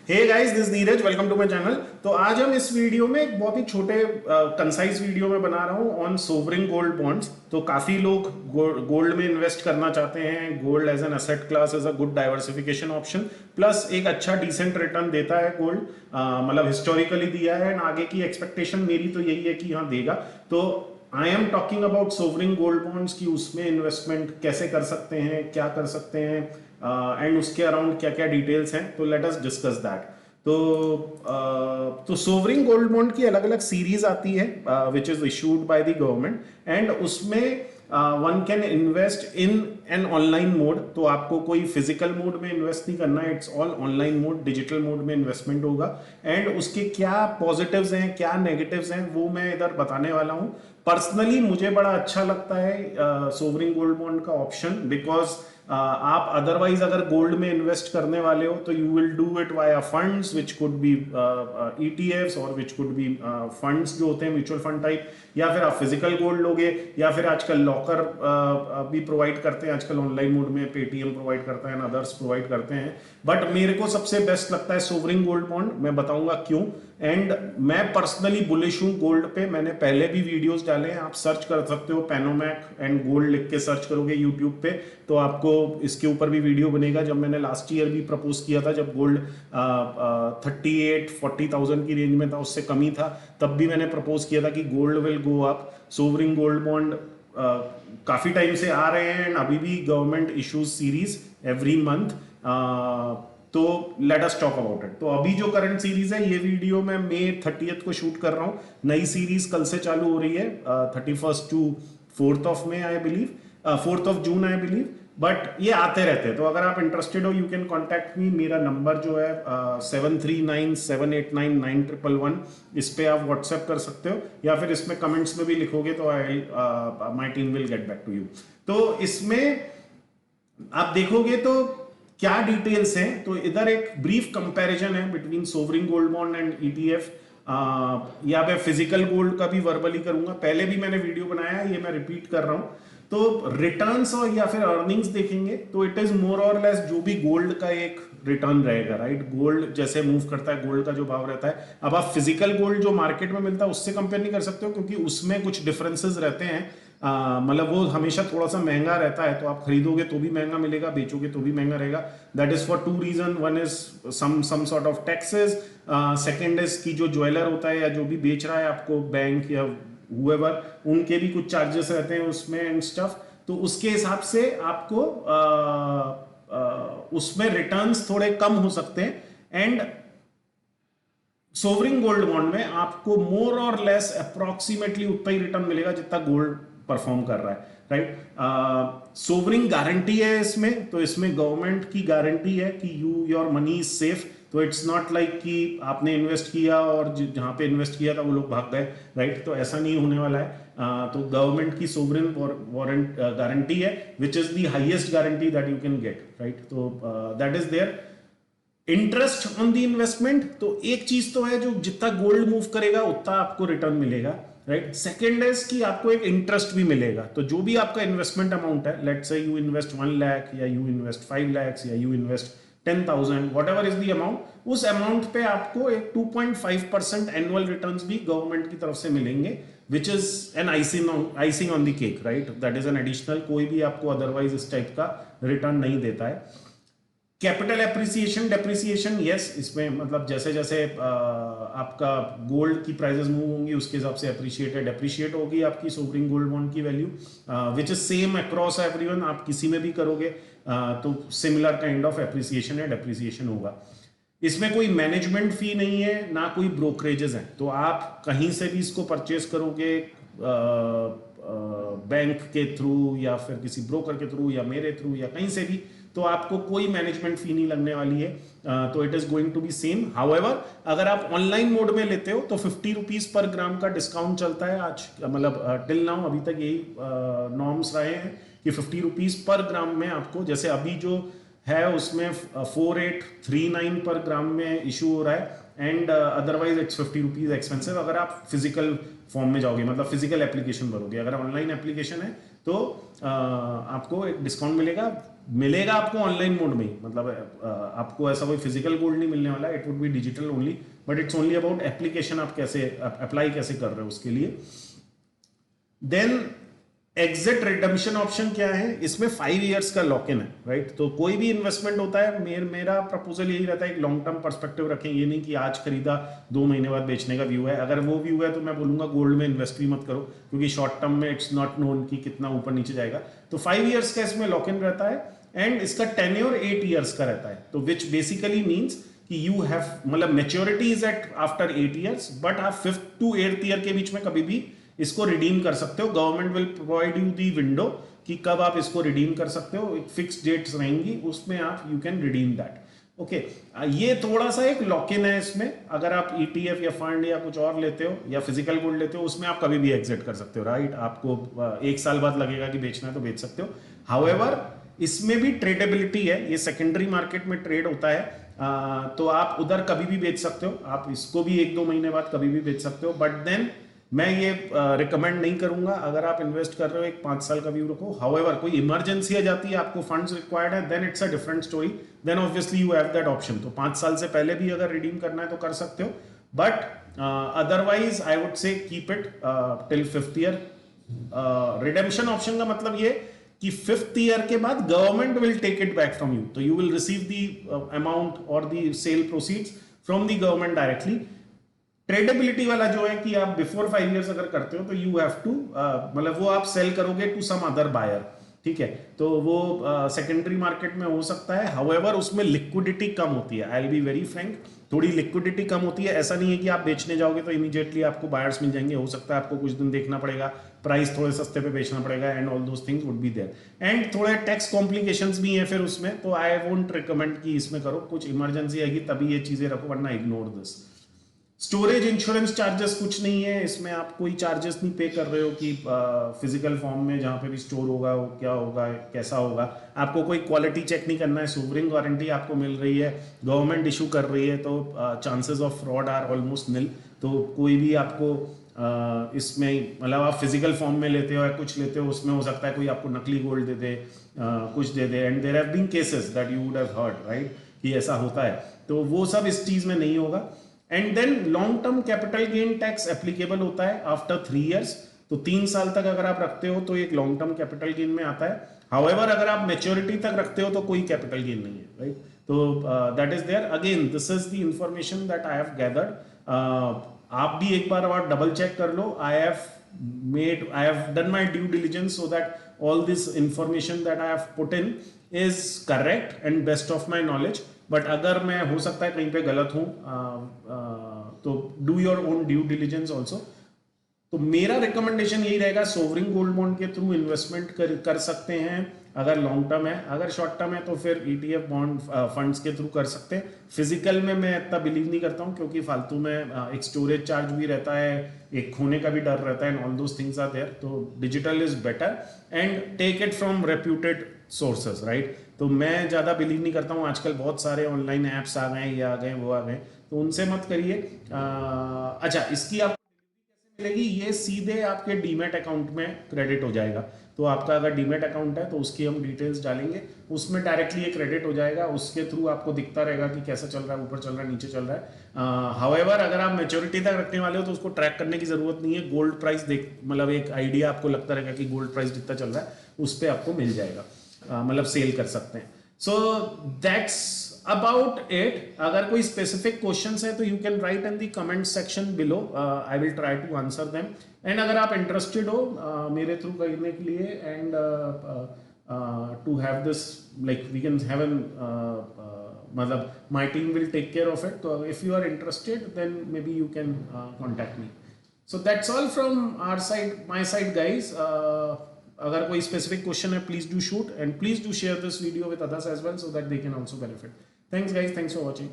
Hey guys, this Neeraj, welcome to my channel. तो आज हम इस वीडियो में एक बहुत ही छोटे कंसाइज वीडियो में बना रहा हूँ ऑन सोवरिन गोल्ड बॉन्ड्स। तो काफी लोग गोल्ड में इन्वेस्ट करना चाहते हैं। Gold as an asset class is a good diversification option, plus एक अच्छा डिसेंट रिटर्न देता है गोल्ड। मतलब हिस्टोरिकली दिया है एंड आगे की एक्सपेक्टेशन मेरी तो यही है कि हाँ देगा। तो I am talking about sovereign gold bonds की उसमें इन्वेस्टमेंट कैसे कर सकते हैं, क्या कर सकते हैं, एंड उसके अराउंड क्या क्या डिटेल्स हैं। तो लेट अस डिस्कस दैट। तो सोवरिन गोल्ड बॉन्ड की अलग अलग सीरीज आती है which is issued by the government, and उसमें one can invest in an online mode. तो आपको कोई फिजिकल मोड में इन्वेस्ट नहीं करना है, it's all online mode, digital mode में इन्वेस्टमेंट होगा। एंड उसके क्या पॉजिटिव्स हैं, क्या नेगेटिव्स हैं, वो मैं इधर बताने वाला हूं। पर्सनली मुझे बड़ा अच्छा लगता है सोवरिन गोल्ड बॉन्ड का ऑप्शन, बिकॉज आप अदरवाइज अगर गोल्ड में इन्वेस्ट करने वाले हो तो you will do it via funds which could be ETFs और विच कुड बी फंड्स जो होते हैं म्यूचुअल फंड टाइप, या फिर आप फिजिकल गोल्ड लोगे, या फिर आजकल लॉकर भी प्रोवाइड करते हैं। आजकल ऑनलाइन मोड में पेटीएम प्रोवाइड करता है, अदर्स प्रोवाइड करते हैं। बट मेरे को सबसे बेस्ट लगता है सोवरिन गोल्ड बॉन्ड। मैं बताऊंगा क्यों। एंड मैं पर्सनली बुलिश हूं गोल्ड पे। मैंने पहले भी वीडियोस डाले हैं, आप सर्च कर सकते हो, पैनोमैक एंड गोल्ड लिख के सर्च करोगे यूट्यूब पे तो आपको इसके ऊपर भी वीडियो बनेगा। जब मैंने लास्ट ईयर भी प्रपोज किया था, जब गोल्ड 38-40,000 की रेंज में था, उससे कमी था, तब भी मैंने प्रपोज किया था कि gold will go up. Sovereign gold bond काफी टाइम से आ रहे हैं, अभी भी government issues series every month. तो let us talk about it. तो अभी जो करंट सीरीज है, ये वीडियो मैं मई 30 को शूट कर रहा हूँ। नई सीरीज कल से चालू हो रही है, 31 to 4th of May I believe, 4th of June I believe. But ये आते रहते हैं, तो अगर आप इंटरेस्टेड हो यू कैन कॉन्टैक्ट मी। मेरा नंबर जो है 7397899111, इस पे आप व्हाट्सएप कर सकते हो, या फिर इसमें कमेंट्स में भी लिखोगे तो I my team will get back to you. तो इसमें आप देखोगे तो क्या डिटेल्स हैं। तो इधर एक ब्रीफ कंपैरिजन है between sovereign gold bond and ETF. या मैं फिजिकल गोल्ड का भी वर्बली करूंगा, पहले भी मैंने वीडियो बनाया है, ये मैं रिपीट कर रहा हूं। तो रिटर्न्स और या फिर अर्निंग्स देखेंगे तो इट इज मोर और लेस जो भी गोल्ड का एक रिटर्न रहेगा, राइट। गोल्ड जैसे मूव करता है, गोल्ड का जो भाव रहता है, अब आप फिजिकल गोल्ड जो मार्केट में मिलता है उससे कंपेयर नहीं कर सकते हो, क्योंकि उसमें कुछ डिफरेंसेस रहते हैं। मतलब वो हमेशा थोड़ा सा महंगा रहता है, तो आप खरीदोगे तो भी महंगा मिलेगा, बेचोगे तो भी महंगा रहेगा। That is for two reason. One is some sort of taxes, second is की जो ज्वेलर होता है या जो भी बेच रहा है आपको, बैंक या whoever, उनके भी कुछ चार्जेस रहते हैं उसमें एंड स्टफ। तो उसके हिसाब से आपको उसमें रिटर्न्स थोड़े कम हो सकते हैं। एंड सोवरिन गोल्ड बॉन्ड में आपको मोर और लेस अप्रोक्सीमेटली उतना ही रिटर्न मिलेगा जितना गोल्ड परफॉर्म कर रहा है, राइट। सोवरिन गारंटी है इसमें, तो इसमें गवर्नमेंट की गारंटी है कि योर मनी इज सेफ। तो इट्स नॉट लाइक कि आपने इन्वेस्ट किया और जहां पे इन्वेस्ट किया था वो लोग भाग गए, राइट। तो ऐसा नहीं होने वाला है। तो गवर्नमेंट की सोवरिन वारंट गारंटी है which is the highest guarantee that you can get, right. तो that is there. Interest on the investment, तो एक चीज तो है जो जितना गोल्ड मूव करेगा उतना आपको रिटर्न मिलेगा, राइट। सेकेंड इज कि आपको एक इंटरेस्ट भी मिलेगा। तो जो भी आपका इन्वेस्टमेंट अमाउंट है, let's say you invest 1 lakh या यू इन्वेस्ट 5 लाख या you invest 10,000, what ever is the amount, उस अमाउंट पे आपको एक 2.5% एनुअल रिटर्न्स भी गवर्नमेंट की तरफ से मिलेंगे, which is an icing on the cake, right. That is an additional, कोई भी आपको अदरवाइज इस टाइप का रिटर्न नहीं देता है। कैपिटल एप्रिसिएशन डेप्रिसिएशन, यस, इसमें मतलब जैसे जैसे आपका गोल्ड की प्राइसेस मूव होंगी उसके हिसाब से डेप्रिशिएट होगी आपकी सोवरिन गोल्ड बॉन्ड की value, which is same across everyone. आप किसी में भी करोगे तो सिमिलर काइंड ऑफ एप्रिसिएशन या डेप्रिसिएशन होगा। इसमें कोई मैनेजमेंट फी नहीं है, ना कोई ब्रोकरेजेस हैं। तो आप कहीं से भी इसको परचेज करोगे, बैंक के थ्रू या फिर किसी ब्रोकर के थ्रू या मेरे थ्रू या कहीं से भी, तो आपको कोई मैनेजमेंट फी नहीं लगने वाली है। तो it is going to be same. However, अगर आप ऑनलाइन मोड में लेते हो तो 50 रुपीज पर ग्राम का डिस्काउंट चलता है आज, मतलब टिल नाउ अभी तक यही नॉर्म्स रहे हैं कि 50 रुपीज पर ग्राम में आपको, जैसे अभी जो है उसमें 4839 पर ग्राम में इशू हो रहा है, and otherwise it's 50 rupees expensive अगर आप फिजिकल फॉर्म में जाओगे, मतलब फिजिकल एप्लीकेशन भरोगे। अगर ऑनलाइन एप्लीकेशन है तो आपको एक डिस्काउंट मिलेगा मिलेगा आपको ऑनलाइन मोड में ही, मतलब आपको ऐसा कोई फिजिकल गोल्ड नहीं मिलने वाला, it would be digital only, but it's only about application, आप कैसे अप्लाई कैसे कर रहे हो उसके लिए। देन एग्जिट रिडम्पशन ऑप्शन क्या है, इसमें 5 इयर्स का लॉक इन है, राइट। तो कोई भी इन्वेस्टमेंट होता है, मेरा प्रपोजल यही रहता है, एक लॉन्ग टर्म पर्सपेक्टिव रखें, ये नहीं कि आज खरीदा 2 महीने बाद बेचने का व्यू है। अगर वो व्यू है तो मैं बोलूंगा गोल्ड में इन्वेस्ट भी मत करो, क्योंकि शॉर्ट टर्म में इट्स नॉट नोन कि कितना ऊपर नीचे जाएगा। तो 5 इयर्स का इसमें लॉक इन रहता है, एंड इसका टेन्योर 8 इयर्स का रहता है, तो विच बेसिकली मीन्स कि यू हैव, मतलब maturity is at after 8 years, but आप 5th to 8th ईयर के बीच में कभी भी इसको रिडीम कर सकते हो। Government will provide you the window कि कब आप इसको रिडीम कर सकते हो, एक फिक्स डेट्स रहेंगी, उसमें आप you can redeem that. Okay, ये थोड़ा सा एक लॉक इन है इसमें। अगर आप ETF या फंड या कुछ और लेते हो या फिजिकल गोल्ड लेते हो, उसमें आप कभी भी एग्जिट कर सकते हो, राइट। आपको 1 साल बाद लगेगा कि बेचना है तो बेच सकते हो। हाउएवर इसमें भी ट्रेडेबिलिटी है, ये सेकेंडरी मार्केट में ट्रेड होता है, तो आप उधर कभी भी बेच सकते हो, आप इसको भी 1-2 महीने बाद कभी भी बेच सकते हो। बट देन मैं ये रिकमेंड नहीं करूंगा, अगर आप इन्वेस्ट कर रहे हो एक 5 साल का व्यू रखो। हाउएवर कोई इमरजेंसी आ जाती है, आपको फंड्स रिक्वायर्ड है, then it's a different story, then obviously you have that option. तो 5 साल से पहले भी अगर रिडीम करना है तो कर सकते हो, but otherwise I would say keep it till 5th year. Redemption option का मतलब ये कि 5th ईयर के बाद government will take it back from you, तो you will receive the amount और the sale proceeds from the government directly. Tradability वाला जो है कि आप बिफोर 5 इयर्स अगर करते हो तो यू हैव टू, मतलब वो आप सेल करोगे टू सम अदर बायर, ठीक है। तो वो सेकेंडरी मार्केट में हो सकता है। हाउएवर उसमें लिक्विडिटी कम होती है, I will be very Frank, थोड़ी लिक्विडिटी कम होती है। ऐसा नहीं है कि आप बेचने जाओगे तो इमीडिएटली आपको बायर्स मिल जाएंगे, हो सकता है आपको कुछ दिन देखना पड़ेगा, प्राइस थोड़े सस्ते पे बेचना पड़ेगा, and all those things would be there, and थोड़े टैक्स कॉम्प्लिकेशंस भी हैं फिर उसमें। तो आई वोंट रिकमेंड कि इसमें करो, कुछ इमरजेंसी आएगी तभी ये चीजें रखो, वरना ignore this. Storage insurance charges कुछ नहीं है इसमें, आप कोई चार्जेस नहीं पे कर रहे हो कि फिजिकल फॉर्म में जहां पे भी स्टोर होगा वो क्या होगा कैसा होगा। आपको कोई क्वालिटी चेक नहीं करना है, सोवरिंग गारंटी आपको मिल रही है, गवर्नमेंट इशू कर रही है, तो chances of fraud are almost nil. तो कोई भी आपको इसमें, मतलब आप फिजिकल फॉर्म में लेते हो या कुछ लेते हो, उसमें हो सकता है कोई आपको नकली गोल्ड दे दे, कुछ दे दे, and there have been cases that you would have heard, right, कि ऐसा होता है। तो वो सब इस चीज में नहीं होगा। And then long term capital gain tax applicable होता है आफ्टर 3 इयर्स, तो 3 साल तक अगर आप रखते हो तो एक लॉन्ग टर्म कैपिटल गेन में आता है। हाउएवर अगर आप मेच्योरिटी तक रखते हो तो कोई कैपिटल गेन नहीं है, राइट। तो that is there, again this is the information that I have gathered. आप भी एक बार और डबल चेक कर लो। I have done my due diligence so that all this information that I have put in is correct and best of my knowledge. But अगर मैं, हो सकता है कहीं पे गलत हूं, तो do your own due diligence also. तो मेरा रिकमेंडेशन यही रहेगा, सोवरिंग गोल्ड बॉन्ड के थ्रू इन्वेस्टमेंट कर सकते हैं अगर लॉन्ग टर्म है। अगर शॉर्ट टर्म है तो फिर ETF बॉन्ड फंड्स के थ्रू कर सकते हैं। फिजिकल में मैं इतना बिलीव नहीं करता हूँ, क्योंकि फालतू में एक स्टोरेज चार्ज भी रहता है, एक खोने का भी डर रहता है, and all those things are there. तो digital is better and take it from reputed sources, right. तो मैं ज़्यादा बिलीव नहीं करता हूँ, आजकल बहुत सारे ऑनलाइन ऐप्स आ गए, ये आ गए, वो आ गए, तो उनसे मत करिए। अच्छा, इसकी आप मिलेगी, ये सीधे आपके डीमैट अकाउंट में क्रेडिट हो जाएगा। तो आपका अगर डीमैट अकाउंट है तो उसकी हम डिटेल्स डालेंगे, उसमें डायरेक्टली ये क्रेडिट हो जाएगा, उसके थ्रू आपको दिखता रहेगा कि कैसा चल रहा है, ऊपर चल रहा है, नीचे चल रहा है। हाउएवर अगर आप मेच्योरिटी तक रखने वाले हो तो उसको ट्रैक करने की जरूरत नहीं है। गोल्ड प्राइस देख, मतलब एक आइडिया आपको लगता रहेगा कि गोल्ड प्राइस जितना चल रहा है उस पर आपको मिल जाएगा, मतलब सेल कर सकते हैं। So that's about it. अगर कोई स्पेसिफिक क्वेश्चंस है तो you can write in the comment section below, I will try to answer them. And अगर आप इंटरेस्टेड हो मेरे थ्रू करने के लिए, and to have this, like we can have an, मतलब my team will take care of it. तो if you are interested then maybe you can contact me. So that's all from our side, my side guys. अगर कोई specific question है, please do shoot, and please do share this video with others as well, so that they can also benefit. Thanks guys, thanks for watching.